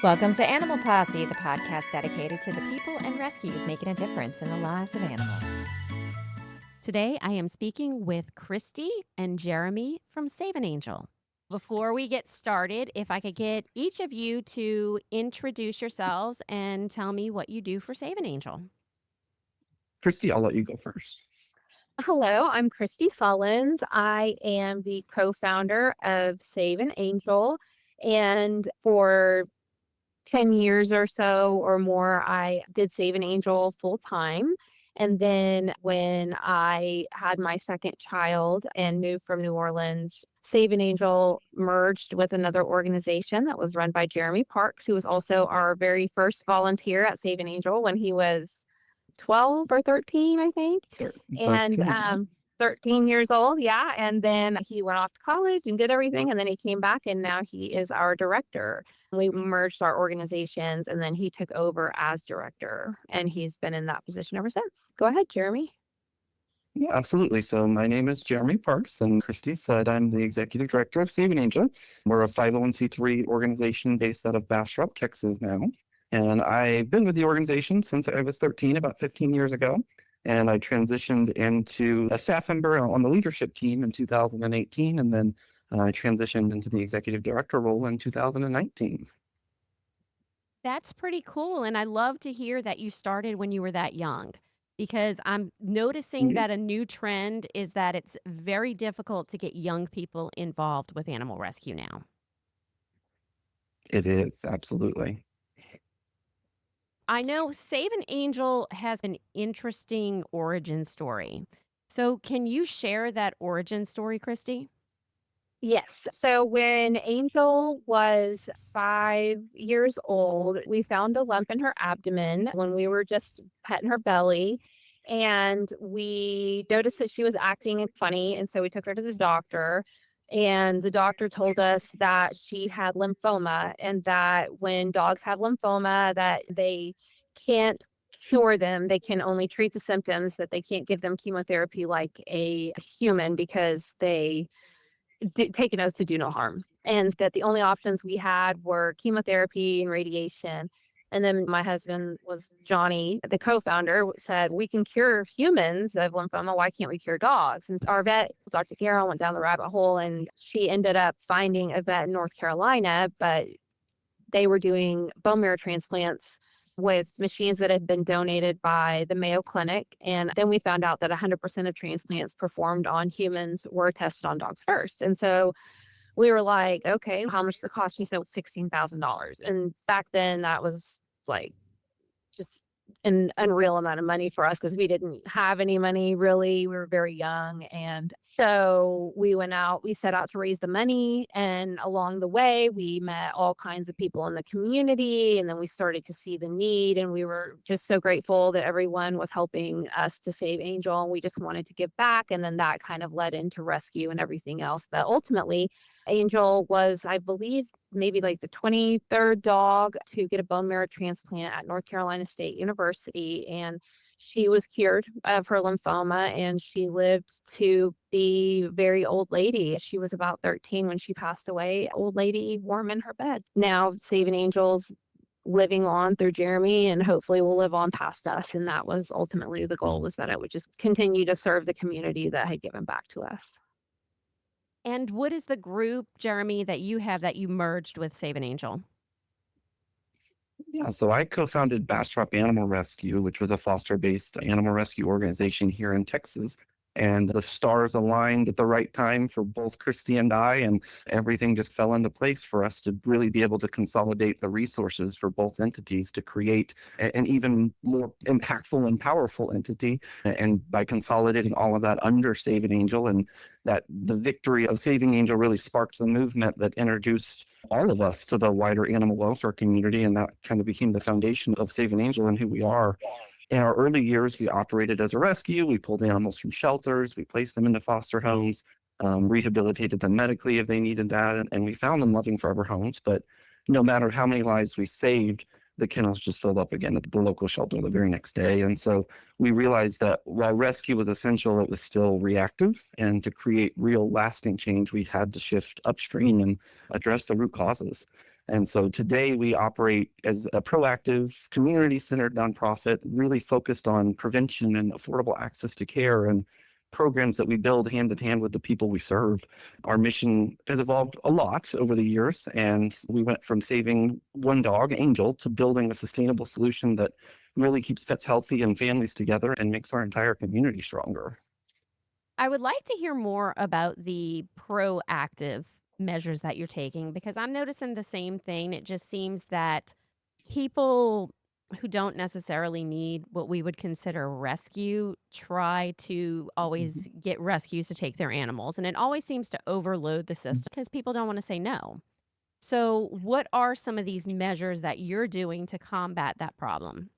Welcome to Animal Posse, the podcast dedicated to the people and rescues making a difference in the lives of animals. Today, I am speaking with Krisie and Jeremy from Save an Angel. Before we get started, if I could get each of you to introduce yourselves and tell me what you do for Save an Angel. Krisie, I'll let you go first. Hello, I'm Krisie Sullens. I am the co-founder of Save an Angel. And for 10 years or so or more, I did Save an Angel full time. And then when I had my second child and moved from New Orleans, Save an Angel merged with another organization that was run by Jeremy Parks, who was also our very first volunteer at Save an Angel when he was 12 or 13, I think. And 13 years old. Yeah. And then he went off to college and did everything. And then he came back and now he is our director. We merged our organizations and then he took over as director and he's been in that position ever since. Go ahead, Jeremy. Yeah, absolutely. So my name is Jeremy Parks, and Krisie said I'm the executive director of Save an Angel. We're a 501c3 organization based out of Bastrop, Texas now. And I've been with the organization since I was 13, about 15 years ago. And I transitioned into a staff member on the leadership team in 2018, and then I transitioned into the executive director role in 2019. That's pretty cool. And I love to hear that you started when you were that young, because I'm noticing that a new trend is that it's very difficult to get young people involved with animal rescue now. It is, absolutely. I know Save an Angel has an interesting origin story. So can you share that origin story, Krisie? Yes. So when Angel was 5 years old, we found a lump in her abdomen when we were just petting her belly. And we noticed that she was acting funny. And so we took her to the doctor. And the doctor told us that she had lymphoma and that when dogs have lymphoma, that they can't cure them. They can only treat the symptoms, that they can't give them chemotherapy like a human because they take an oath to do no harm. And that the only options we had were chemotherapy and radiation. And then my husband was Johnny, the co-founder, said, we can cure humans of lymphoma. Why can't we cure dogs? And our vet, Dr. Carol, went down the rabbit hole and she ended up finding a vet in North Carolina, but they were doing bone marrow transplants with machines that had been donated by the Mayo Clinic. And then we found out that 100% of transplants performed on humans were tested on dogs first. And so we were like, okay, how much does it cost? She said $16,000. And back then that was like just an unreal amount of money for us because we didn't have any money really. We were very young. And so we went out, we set out to raise the money. And along the way, we met all kinds of people in the community. And then we started to see the need. And we were just so grateful that everyone was helping us to save Angel. And we just wanted to give back. And then that kind of led into rescue and everything else. But ultimately, Angel was, I believe, maybe like the 23rd dog to get a bone marrow transplant at North Carolina State University. And she was cured of her lymphoma and she lived to be a very old lady. She was about 13 when she passed away, old lady warm in her bed. Now Saving Angels living on through Jeremy and hopefully will live on past us. And that was ultimately the goal, was that I would just continue to serve the community that had given back to us. And what is the group, Jeremy, that you have that you merged with Save an Angel? Yeah, so I co-founded Bastrop Animal Rescue, which was a foster-based animal rescue organization here in Texas. And the stars aligned at the right time for both Krisie and I, and everything just fell into place for us to really be able to consolidate the resources for both entities to create an even more impactful and powerful entity. And by consolidating all of that under Saving Angel, and that the victory of Saving Angel really sparked the movement that introduced all of us to the wider animal welfare community, and that kind of became the foundation of Saving Angel and who we are. In our early years, we operated as a rescue. We pulled animals from shelters. We placed them into foster homes, rehabilitated them medically if they needed that, and we found them loving forever homes. But no matter how many lives we saved, the kennels just filled up again at the local shelter the very next day. And so we realized that while rescue was essential, it was still reactive. And to create real lasting change, we had to shift upstream and address the root causes. And so today we operate as a proactive, community-centered nonprofit, really focused on prevention and affordable access to care and programs that we build hand in hand with the people we serve. Our mission has evolved a lot over the years, and we went from saving one dog, Angel, to building a sustainable solution that really keeps pets healthy and families together and makes our entire community stronger. I would like to hear more about the proactive measures that you're taking because I'm noticing the same thing. It just seems that people who don't necessarily need what we would consider rescue try to always get rescues to take their animals. And it always seems to overload the system because people don't want to say no. So, what are some of these measures that you're doing to combat that problem?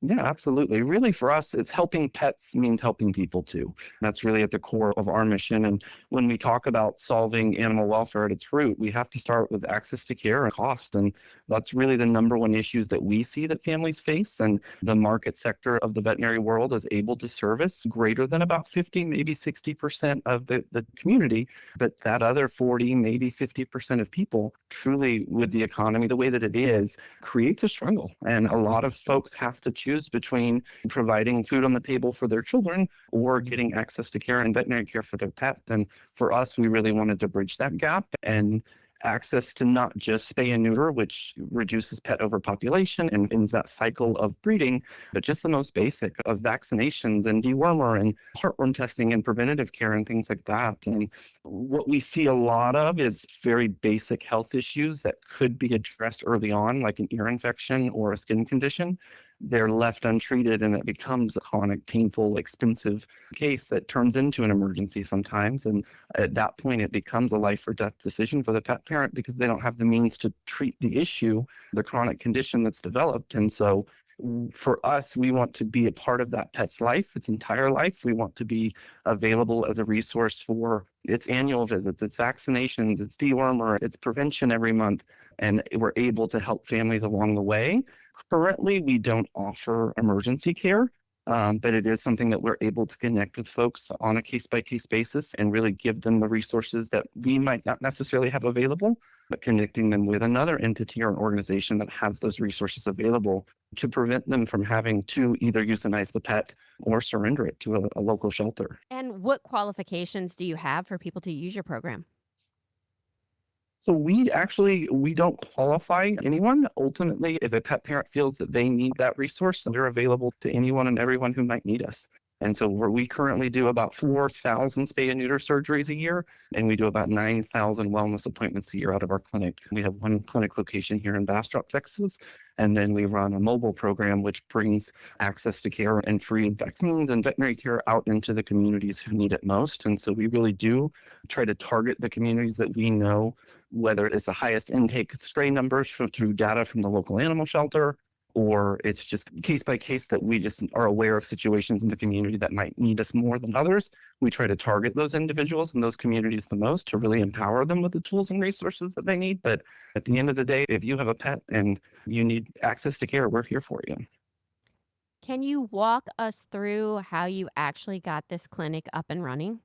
Yeah, absolutely. Really, for us, it's helping pets means helping people too. That's really at the core of our mission. And when we talk about solving animal welfare at its root, we have to start with access to care and cost. And that's really the number one issues that we see that families face. And the market sector of the veterinary world is able to service greater than about 50, maybe 60% of the community. But that other 40, maybe 50% of people truly, with the economy the way that it is, creates a struggle. And a lot of folks have to choose between providing food on the table for their children or getting access to care and veterinary care for their pet. And for us, we really wanted to bridge that gap and access to not just spay and neuter, which reduces pet overpopulation and ends that cycle of breeding, but just the most basic of vaccinations and dewormer and heartworm testing and preventative care and things like that. And what we see a lot of is very basic health issues that could be addressed early on, like an ear infection or a skin condition. They're left untreated and it becomes a chronic, painful, expensive case that turns into an emergency sometimes. And at that point, it becomes a life or death decision for the pet parent because they don't have the means to treat the issue, the chronic condition that's developed. And so for us, we want to be a part of that pet's life, its entire life. We want to be available as a resource for its annual visits, its vaccinations, its dewormer, its prevention every month. And we're able to help families along the way. Currently, we don't offer emergency care. But it is something that we're able to connect with folks on a case-by-case basis and really give them the resources that we might not necessarily have available, but connecting them with another entity or an organization that has those resources available to prevent them from having to either euthanize the pet or surrender it to a local shelter. And what qualifications do you have for people to use your program? So we don't qualify anyone. Ultimately, if a pet parent feels that they need that resource, they're available to anyone and everyone who might need us. And so we currently do about 4,000 spay and neuter surgeries a year, and we do about 9,000 wellness appointments a year out of our clinic. We have one clinic location here in Bastrop, Texas, and then we run a mobile program which brings access to care and free vaccines and veterinary care out into the communities who need it most. And so we really do try to target the communities that we know, whether it's the highest intake stray numbers through data from the local animal shelter, or it's just case by case that we just are aware of situations in the community that might need us more than others. We try to target those individuals and those communities the most to really empower them with the tools and resources that they need. But at the end of the day, if you have a pet and you need access to care, we're here for you. Can you walk us through how you actually got this clinic up and running?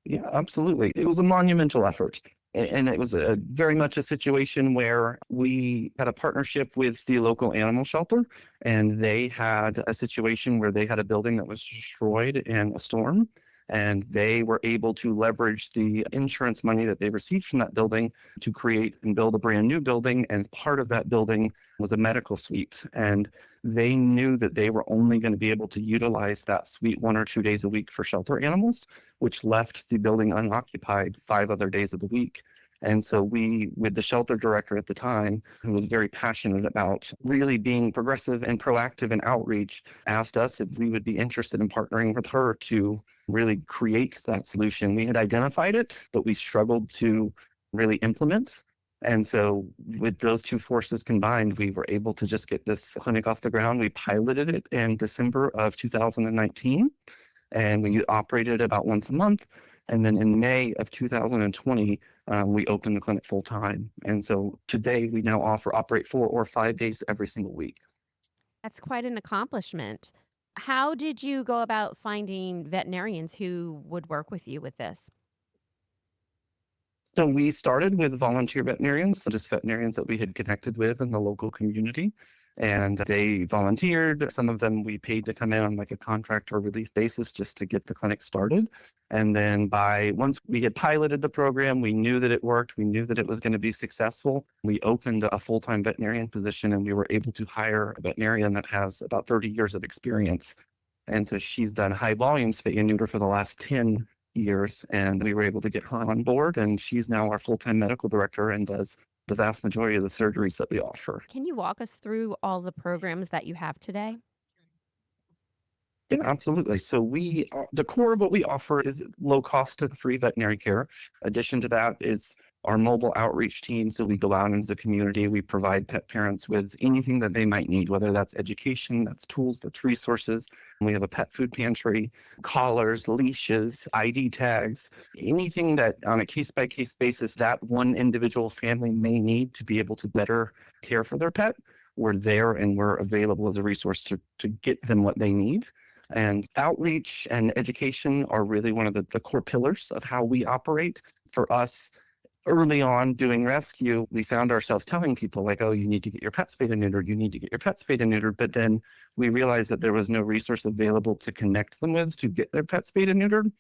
Yeah, absolutely. It was a monumental effort. And it was very much a situation where we had a partnership with the local animal shelter, and they had a situation where they had a building that was destroyed in a storm. And they were able to leverage the insurance money that they received from that building to create and build a brand new building. And part of that building was a medical suite. And they knew that they were only going to be able to utilize that suite 1 or 2 days a week for shelter animals, which left the building unoccupied 5 other days of the week. And so we, with the shelter director at the time, who was very passionate about really being progressive and proactive in outreach, asked us if we would be interested in partnering with her to really create that solution. We had identified it, but we struggled to really implement. And so with those two forces combined, we were able to just get this clinic off the ground. We piloted it in December of 2019. And we operated about once a month. And then in May of 2020, we opened the clinic full time. And so today we now operate 4 or 5 days every single week. That's quite an accomplishment. How did you go about finding veterinarians who would work with you with this? So we started with volunteer veterinarians, so just veterinarians that we had connected with in the local community. And they volunteered. Some of them we paid to come in on like a contract or relief basis just to get the clinic started. And then once we had piloted the program, we knew that it worked. We knew that it was going to be successful. We opened a full-time veterinarian position, and we were able to hire a veterinarian that has about 30 years of experience. And so she's done high volume spay and neuter for the last 10 years, and we were able to get her on board, and she's now our full-time medical director and does the vast majority of the surgeries that we offer. Can you walk us through all the programs that you have today? Yeah, absolutely. So the core of what we offer is low cost and free veterinary care. Addition to that is our mobile outreach team. So we go out into the community. We provide pet parents with anything that they might need, whether that's education, that's tools, that's resources. We have a pet food pantry, collars, leashes, ID tags, anything that on a case by case basis that one individual family may need to be able to better care for their pet. We're there and we're available as a resource to get them what they need. And outreach and education are really one of the core pillars of how we operate. For us, early on doing rescue, we found ourselves telling people like, oh, you need to get your pet spayed and neutered. You need to get your pet spayed and neutered. But then we realized that there was no resource available to connect them with to get their pet spayed and neutered.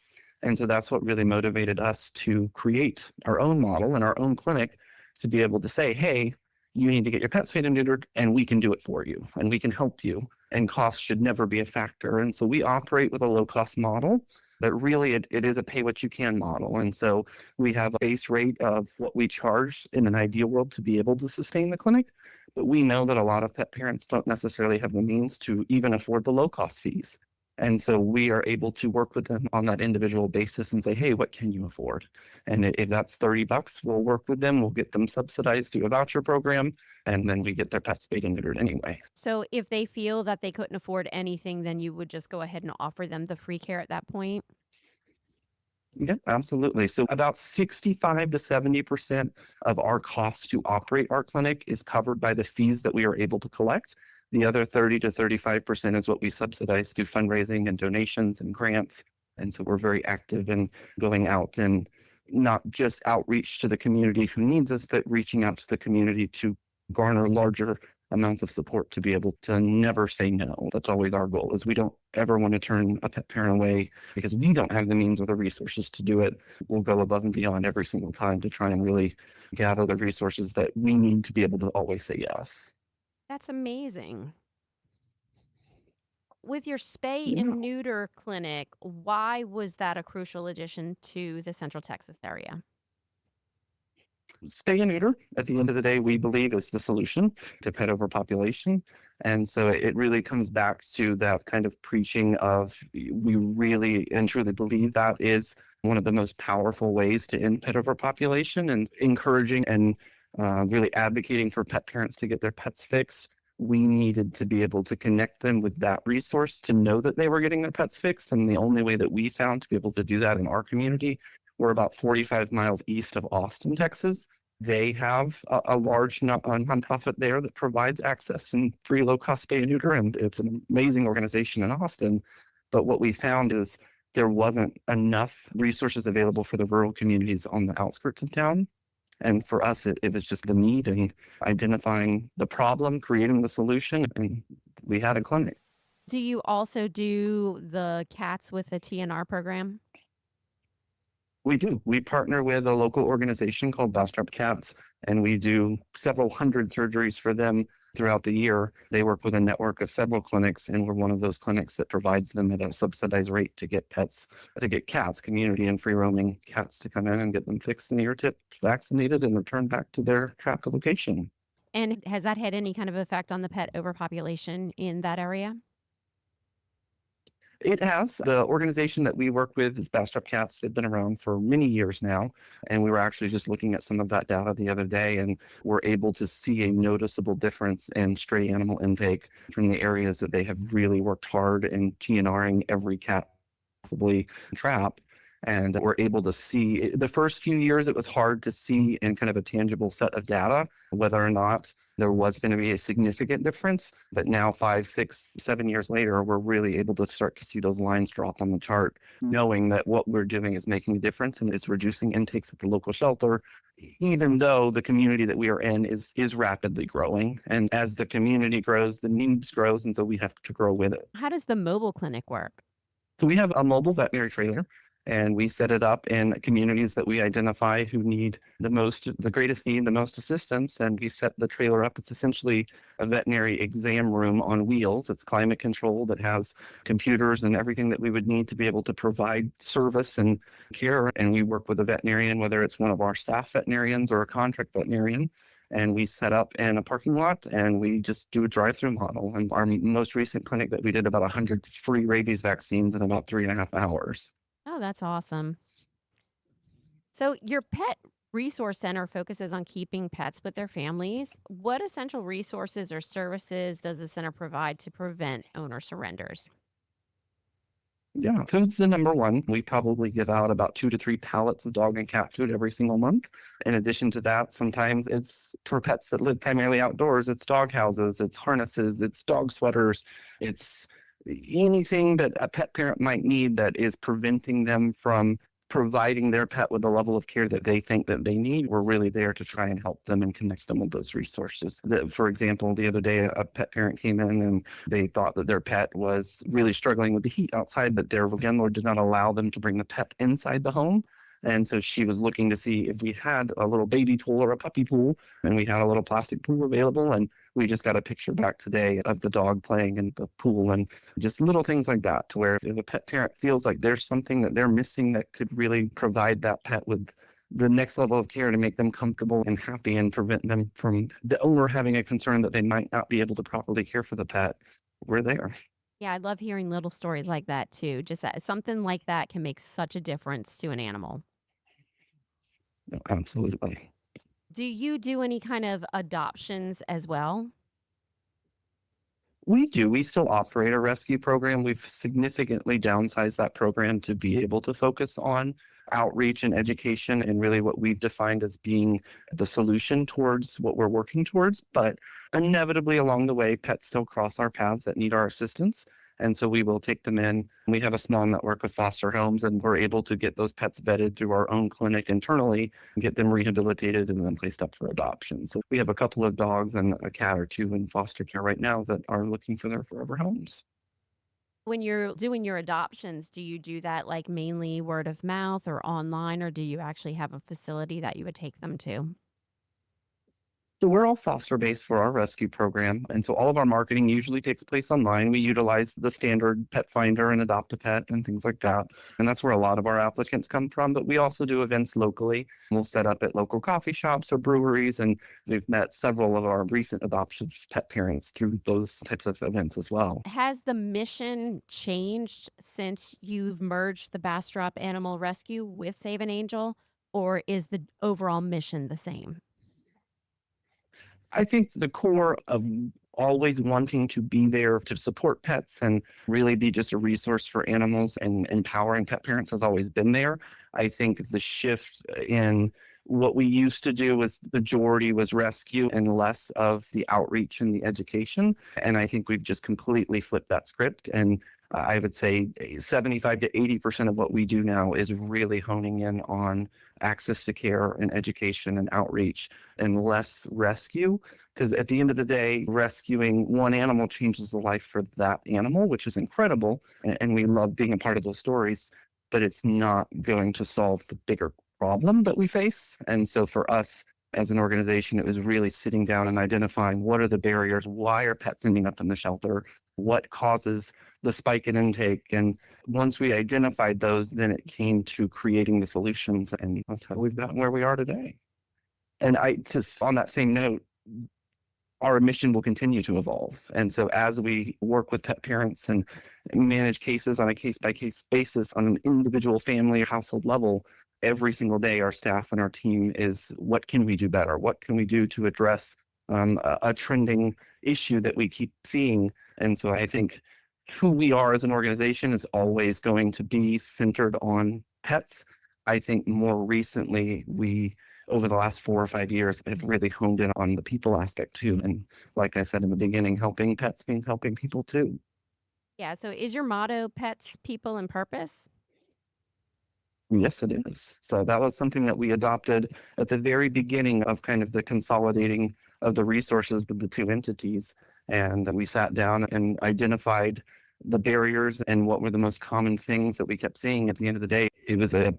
And so that's what really motivated us to create our own model and our own clinic to be able to say, hey, you need to get your pet spayed and neutered, and we can do it for you, and we can help you, and cost should never be a factor. And so we operate with a low-cost model, but really it is a pay-what-you-can model. And so we have a base rate of what we charge in an ideal world to be able to sustain the clinic, but we know that a lot of pet parents don't necessarily have the means to even afford the low-cost fees. And so we are able to work with them on that individual basis and say, hey, what can you afford? And if that's $30, we'll work with them. We'll get them subsidized through a voucher program, and then we get their pets spayed and neutered anyway. So if they feel that they couldn't afford anything, then you would just go ahead and offer them the free care at that point? Yeah, absolutely. So about 65 to 70% of our costs to operate our clinic is covered by the fees that we are able to collect. The other 30 to 35% is what we subsidize through fundraising and donations and grants. And so we're very active in going out and not just outreach to the community who needs us, but reaching out to the community to garner larger amounts of support to be able to never say no. That's always our goal, is we don't ever want to turn a pet parent away because we don't have the means or the resources to do it. We'll go above and beyond every single time to try and really gather the resources that we need to be able to always say yes. That's amazing. With your spay Yeah. and neuter clinic, why was that a crucial addition to the Central Texas area? Stay and neuter, at the end of the day, we believe is the solution to pet overpopulation. And so it really comes back to that kind of preaching of we really and truly believe that is one of the most powerful ways to end pet overpopulation, and encouraging and really advocating for pet parents to get their pets fixed. We needed to be able to connect them with that resource to know that they were getting their pets fixed. And the only way that we found to be able to do that in our community, we're about 45 miles east of Austin, Texas. They have a large nonprofit there that provides access and free low-cost spay and neuter, and it's an amazing organization in Austin. But what we found is there wasn't enough resources available for the rural communities on the outskirts of town. And for us, it was just the need and identifying the problem, creating the solution, and we had a clinic. Do you also do the cats with the TNR program? We do. We partner with a local organization called Bastrop Cats, and we do several hundred surgeries for them throughout the year. They work with a network of several clinics, and we're one of those clinics that provides them at a subsidized rate to get cats, community and free roaming cats, to come in and get them fixed and ear-tipped, vaccinated, and returned back to their trapped location. And has that had any kind of effect on the pet overpopulation in that area? It has. The organization that we work with is Bastrop Cats. They've been around for many years now. And we were actually just looking at some of that data the other day, and we're able to see a noticeable difference in stray animal intake from the areas that they have really worked hard in TNRing every cat possibly trap. And we're able to see the first few years, it was hard to see in kind of a tangible set of data whether or not there was going to be a significant difference. But now 5, 6, 7 years later, we're really able to start to see those lines drop on the chart, knowing that what we're doing is making a difference and it's reducing intakes at the local shelter, even though the community that we are in is rapidly growing. And as the community grows, the needs grows, and so we have to grow with it. How does the mobile clinic work? So we have a mobile veterinary trailer, and we set it up in communities that we identify who need the greatest need, the most assistance. And we set the trailer up. It's essentially a veterinary exam room on wheels. It's climate controlled. It has computers and everything that we would need to be able to provide service and care. And we work with a veterinarian, whether it's one of our staff veterinarians or a contract veterinarian. And we set up in a parking lot and we just do a drive-through model. And our most recent clinic that we did about 100 free rabies vaccines in about 3.5 hours. Oh, that's awesome. So, your pet resource center focuses on keeping pets with their families. What essential resources or services does the center provide to prevent owner surrenders? Yeah, food's the number one. We probably give out about 2 to 3 pallets of dog and cat food every single month. In addition to that, sometimes it's for pets that live primarily outdoors. It's dog houses, it's harnesses, it's dog sweaters, it's anything that a pet parent might need that is preventing them from providing their pet with the level of care that they think that they need. We're really there to try and help them and connect them with those resources. For example, the other day, a pet parent came in and they thought that their pet was really struggling with the heat outside, but their landlord did not allow them to bring the pet inside the home. And so she was looking to see if we had a little baby pool or a puppy pool, and we had a little plastic pool available. And we just got a picture back today of the dog playing in the pool, and just little things like that, to where if a pet parent feels like there's something that they're missing that could really provide that pet with the next level of care to make them comfortable and happy and prevent them from the owner having a concern that they might not be able to properly care for the pet, we're there. Yeah, I love hearing little stories like that too. Just that something like that can make such a difference to an animal. No, absolutely. Do you do any kind of adoptions as well? We do. We still operate a rescue program. We've significantly downsized that program to be able to focus on outreach and education and really what we've defined as being the solution towards what we're working towards. But inevitably along the way, pets still cross our paths that need our assistance. And so we will take them in. We have a small network of foster homes, and we're able to get those pets vetted through our own clinic internally, get them rehabilitated, and then placed up for adoption. So we have a couple of dogs and a cat or two in foster care right now that are looking for their forever homes. When you're doing your adoptions, do you do that like mainly word of mouth or online, or do you actually have a facility that you would take them to? So we're all foster based for our rescue program. And so all of our marketing usually takes place online. We utilize the standard pet finder and adopt a pet and things like that. And that's where a lot of our applicants come from. But we also do events locally. We'll set up at local coffee shops or breweries. And we've met several of our recent adoption pet parents through those types of events as well. Has the mission changed since you've merged the Bastrop Animal Rescue with Save an Angel, or is the overall mission the same? I think the core of always wanting to be there to support pets and really be just a resource for animals and empowering pet parents has always been there. I think the shift in what we used to do was majority was rescue and less of the outreach and the education. And I think we've just completely flipped that script. And I would say 75 to 80% of what we do now is really honing in on access to care and education and outreach and less rescue. Because at the end of the day, rescuing one animal changes the life for that animal, which is incredible. And we love being a part of those stories, but it's not going to solve the bigger problem that we face. And so for us as an organization, it was really sitting down and identifying what are the barriers, why are pets ending up in the shelter, what causes the spike in intake. And once we identified those, then it came to creating the solutions, and that's how we've gotten where we are today. And I just on that same note, our mission will continue to evolve. And so as we work with pet parents and manage cases on a case-by-case basis on an individual family or household level, every single day our staff and our team is, what can we do better? What can we do to address a trending issue that we keep seeing? And so I think who we are as an organization is always going to be centered on pets. I think more recently, we, over the last 4 or 5 years, have really honed in on the people aspect too. And like I said in the beginning, helping pets means helping people too. Yeah. So is your motto pets, people, and purpose? Yes, it is. So that was something that we adopted at the very beginning of kind of the consolidating of the resources with the two entities. And we sat down and identified the barriers and what were the most common things that we kept seeing. At the end of the day, it was a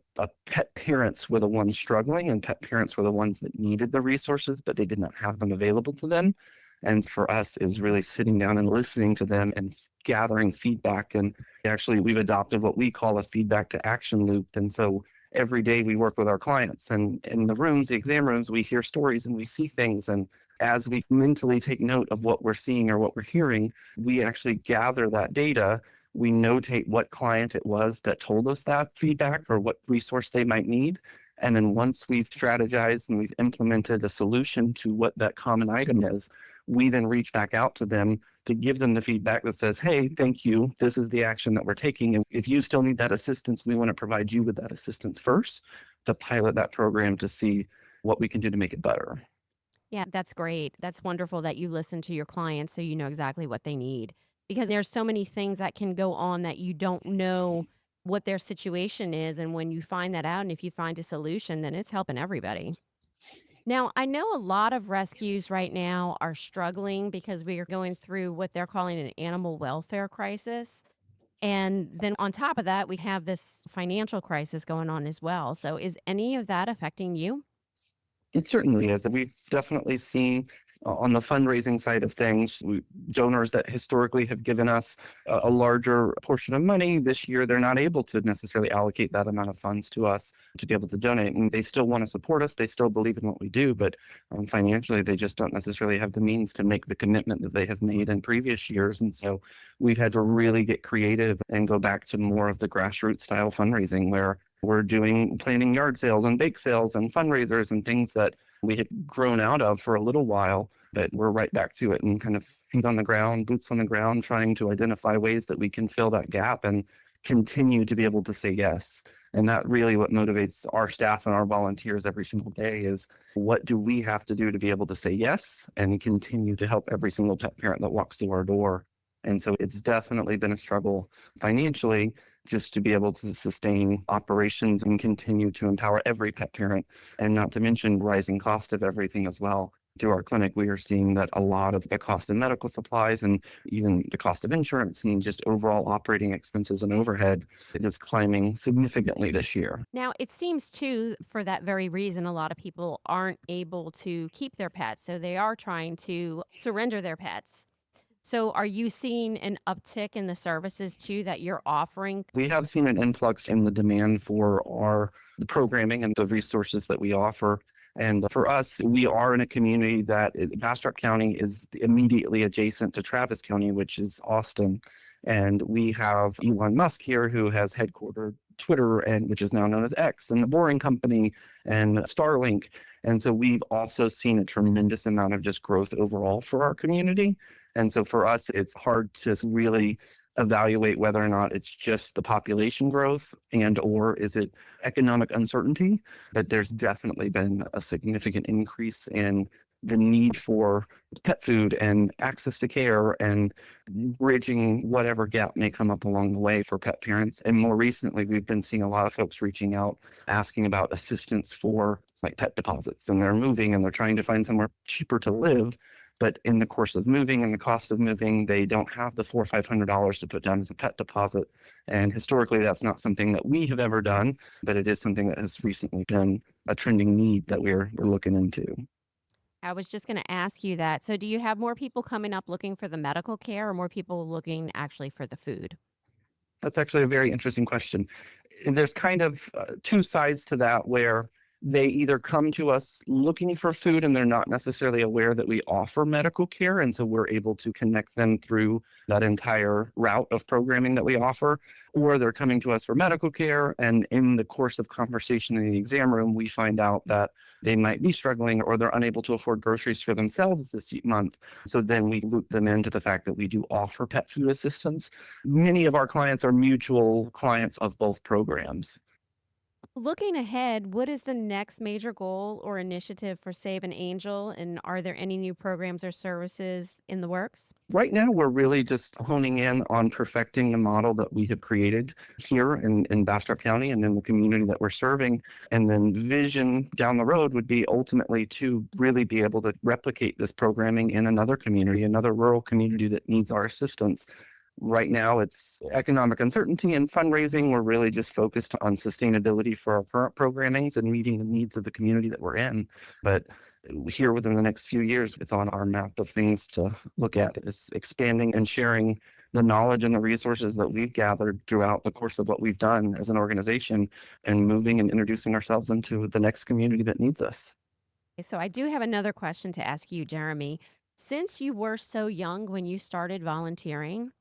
pet parents were the ones struggling, and pet parents were the ones that needed the resources, but they did not have them available to them. And for us, it was really sitting down and listening to them and gathering feedback. And actually, we've adopted what we call a feedback to action loop. And so every day we work with our clients, and in the rooms, the exam rooms, we hear stories and we see things. And as we mentally take note of what we're seeing or what we're hearing, we actually gather that data. We notate what client it was that told us that feedback or what resource they might need. And then once we've strategized and we've implemented a solution to what that common item is, we then reach back out to them to give them the feedback that says, hey, thank you. This is the action that we're taking. And if you still need that assistance, we want to provide you with that assistance first to pilot that program to see what we can do to make it better. Yeah, that's great. That's wonderful that you listen to your clients so you know exactly what they need. Because there's so many things that can go on that you don't know what their situation is. And when you find that out and if you find a solution, then it's helping everybody. Now, I know a lot of rescues right now are struggling because we are going through what they're calling an animal welfare crisis. And then on top of that, we have this financial crisis going on as well. So, is any of that affecting you? It certainly is. We've definitely seen on the fundraising side of things, donors that historically have given us a larger portion of money this year, they're not able to necessarily allocate that amount of funds to us to be able to donate. And they still want to support us. They still believe in what we do, but financially, they just don't necessarily have the means to make the commitment that they have made in previous years. And so we've had to really get creative and go back to more of the grassroots style fundraising where we're doing planning yard sales and bake sales and fundraisers and things that we had grown out of for a little while, but we're right back to it and kind of feet on the ground, boots on the ground, trying to identify ways that we can fill that gap and continue to be able to say yes. And that really what motivates our staff and our volunteers every single day is what do we have to do to be able to say yes and continue to help every single pet parent that walks through our door. And so it's definitely been a struggle financially just to be able to sustain operations and continue to empower every pet parent, and not to mention rising cost of everything as well. Through our clinic, we are seeing that a lot of the cost of medical supplies and even the cost of insurance and just overall operating expenses and overhead is climbing significantly this year. Now, it seems too, for that very reason, a lot of people aren't able to keep their pets. So they are trying to surrender their pets. So are you seeing an uptick in the services too that you're offering? We have seen an influx in the demand for the programming and the resources that we offer. And for us, we are in a community that Bastrop County is immediately adjacent to Travis County, which is Austin. And we have Elon Musk here who has headquartered Twitter, and which is now known as X, and the Boring Company and Starlink. And so we've also seen a tremendous amount of just growth overall for our community. And so for us, it's hard to really evaluate whether or not it's just the population growth and or is it economic uncertainty. But there's definitely been a significant increase in the need for pet food and access to care and bridging whatever gap may come up along the way for pet parents. And more recently, we've been seeing a lot of folks reaching out, asking about assistance for like pet deposits, and they're moving and they're trying to find somewhere cheaper to live. But in the course of moving and the cost of moving, they don't have the $400 or $500 to put down as a pet deposit. And historically, that's not something that we have ever done, but it is something that has recently been a trending need that we're looking into. I was just going to ask you that. So do you have more people coming up looking for the medical care or more people looking actually for the food? That's actually a very interesting question. And there's kind of two sides to that where they either come to us looking for food and they're not necessarily aware that we offer medical care. And so we're able to connect them through that entire route of programming that we offer, or they're coming to us for medical care. And in the course of conversation in the exam room, we find out that they might be struggling or they're unable to afford groceries for themselves this month. So then we loop them into the fact that we do offer pet food assistance. Many of our clients are mutual clients of both programs. Looking ahead, what is the next major goal or initiative for Save an Angel? And are there any new programs or services in the works? Right now, we're really just honing in on perfecting the model that we have created here in Bastrop County and in the community that we're serving. And then vision down the road would be ultimately to really be able to replicate this programming in another community, another rural community that needs our assistance. Right now, it's economic uncertainty and fundraising. We're really just focused on sustainability for our current programmings and meeting the needs of the community that we're in. But here within the next few years, it's on our map of things to look at is expanding and sharing the knowledge and the resources that we've gathered throughout the course of what we've done as an organization and moving and introducing ourselves into the next community that needs us. So I do have another question to ask you, Jeremy. Since you were so young when you started volunteering,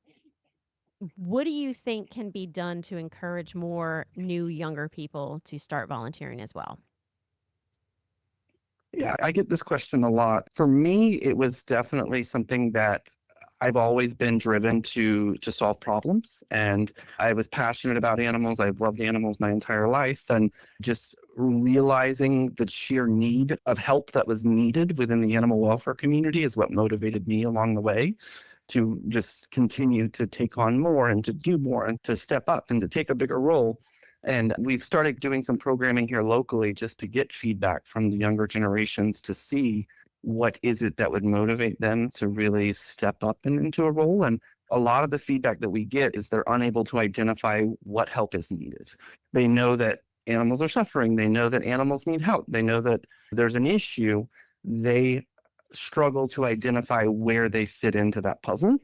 what do you think can be done to encourage more new, younger people to start volunteering as well? Yeah, I get this question a lot. For me, it was definitely something that I've always been driven to solve problems. And I was passionate about animals. I've loved animals my entire life. And just realizing the sheer need of help that was needed within the animal welfare community is what motivated me along the way to just continue to take on more and to do more and to step up and to take a bigger role. And we've started doing some programming here locally just to get feedback from the younger generations to see what is it that would motivate them to really step up into a role. And a lot of the feedback that we get is they're unable to identify what help is needed. They know that animals are suffering. They know that animals need help. They know that there's an issue. They struggle to identify where they fit into that puzzle.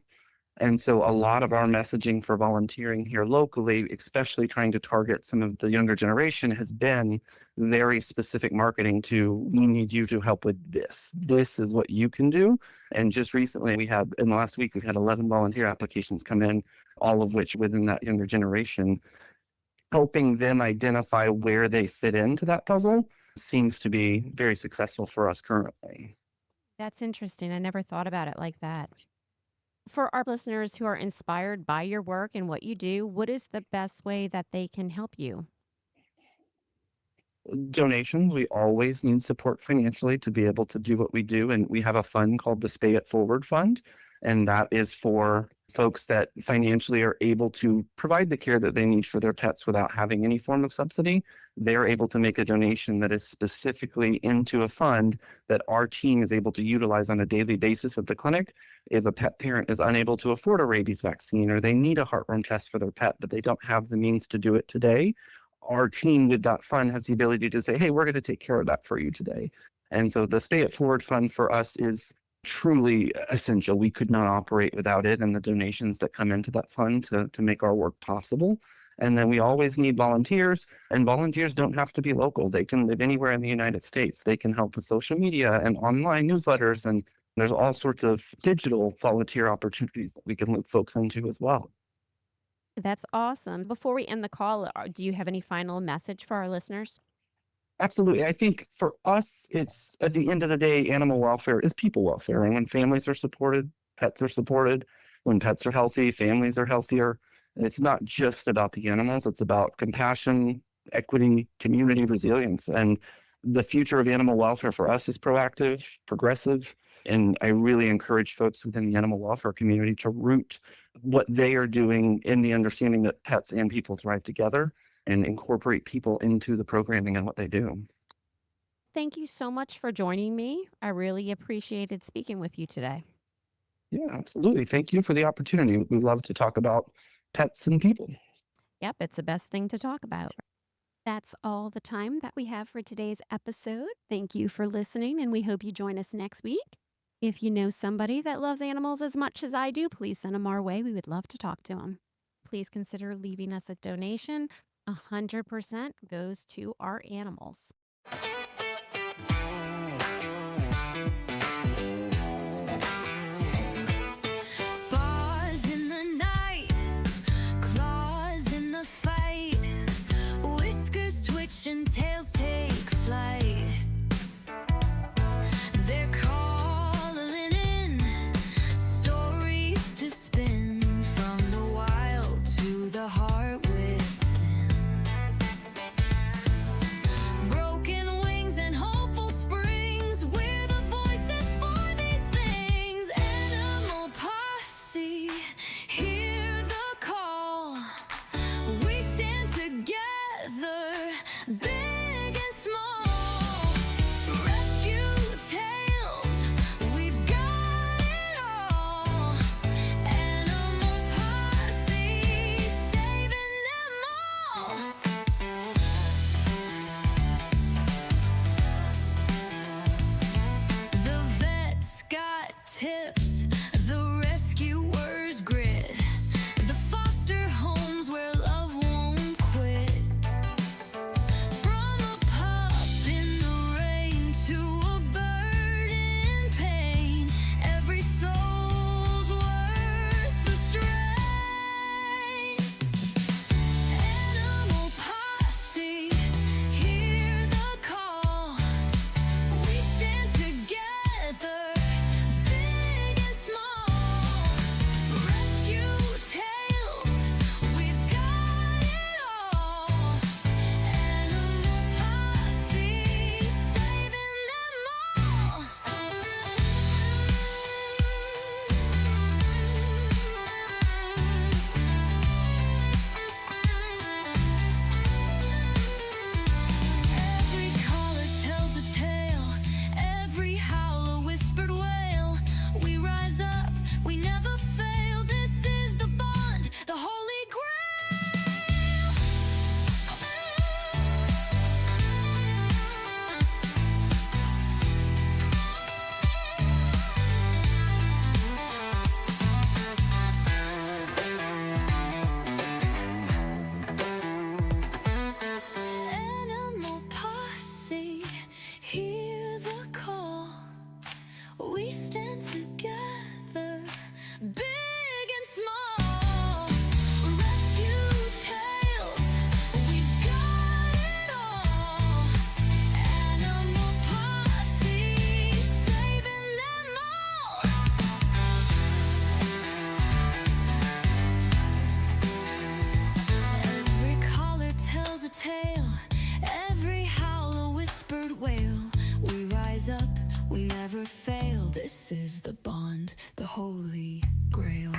And so a lot of our messaging for volunteering here locally, especially trying to target some of the younger generation, has been very specific marketing to, we need you to help with this. This is what you can do. And just recently in the last week, we've had 11 volunteer applications come in, all of which within that younger generation. Helping them identify where they fit into that puzzle seems to be very successful for us currently. That's interesting. I never thought about it like that. For our listeners who are inspired by your work and what you do, what is the best way that they can help you? Donations, we always need support financially to be able to do what we do. And we have a fund called the Pay It Forward Fund. And that is for folks that financially are able to provide the care that they need for their pets without having any form of subsidy. They're able to make a donation that is specifically into a fund that our team is able to utilize on a daily basis at the clinic. If a pet parent is unable to afford a rabies vaccine or they need a heartworm test for their pet, but they don't have the means to do it today, our team with that fund has the ability to say, hey, we're going to take care of that for you today. And so the Pay It Forward Fund for us is truly essential. We could not operate without it and the donations that come into that fund to make our work possible. And then we always need volunteers, and volunteers don't have to be local. They can live anywhere in the United States. They can help with social media and online newsletters, and there's all sorts of digital volunteer opportunities that we can look folks into as well. That's awesome. Before we end the call, do you have any final message for our listeners? Absolutely. I think for us, it's at the end of the day, animal welfare is people welfare. And when families are supported, pets are supported. When pets are healthy, families are healthier. And it's not just about the animals, it's about compassion, equity, community resilience. And the future of animal welfare for us is proactive, progressive. And I really encourage folks within the animal welfare community to root what they are doing in the understanding that pets and people thrive together and incorporate people into the programming and what they do. Thank you so much for joining me. I really appreciated speaking with you today. Yeah, absolutely. Thank you for the opportunity. We love to talk about pets and people. Yep, it's the best thing to talk about. That's all the time that we have for today's episode. Thank you for listening, and we hope you join us next week. If you know somebody that loves animals as much as I do, please send them our way. We would love to talk to them. Please consider leaving us a donation. 100% goes to our animals. Bars in the night, claws in the fight, whiskers twitch and tails take flight. They're calling in stories to spin from the wild to the heart within. tips, the rescuers' grit, the foster homes where love won't quit. From a pup in the rain to a bird in pain, every soul's worth the strain. Animal posse, hear the call. We stand together, big and small. Rescue tales, we've got it all. Animal posse, saving them all. Every caller tells a tale, every howl a whispered wail. We rise up, we never fail. This is the bond, the holy grail. Animal posse, hear the call. We stand together, big and small. Rescue tales, we've got it all. Animal posse, saving them all. Every caller tells a tale, every howl a whispered wail. We rise up, we never fail. This is the bond, the holy grail.